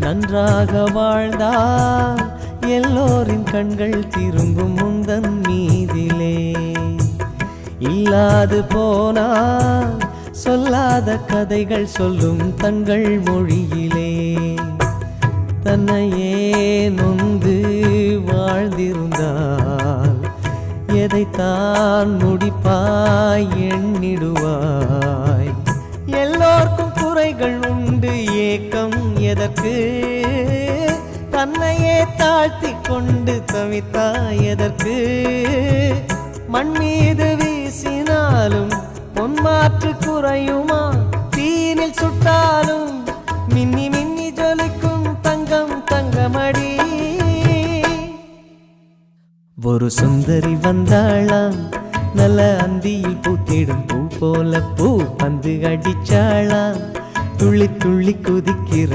நன்றாக வாழ்ந்தால் எல்லோரின் கண்கள் திரும்பும் முந்தன் மீதிலே. இல்லாது போனால் சொல்லாத கதைகள் சொல்லும் தங்கள் மொழியிலே. தன்னையே நொந்து வாழ்ந்திருந்தால் எதைத்தான் முடிப்பாய் எண்ணிடுவாய். எல்லோர்க்கும் குறைகள் உண்டு, ஏக்கம் எதற்கு? தன்னையே தாழ்த்தி கொண்டு தவித்தாய் எதற்கு? மண் மீது வீசினாலும் பொன்மாற்று குறையுமா? தீனில் சுட்டாலும் மின்னி மின்னி ஜொலிக்கும் தங்கம் தங்கமடி. ஒரு சுந்தரி வந்தாளாம், நல்ல அந்தியில் பூத்திடும் பூ போல பூ பந்து அடிச்சாளாம். துள்ளி துள்ளி குதிக்கிற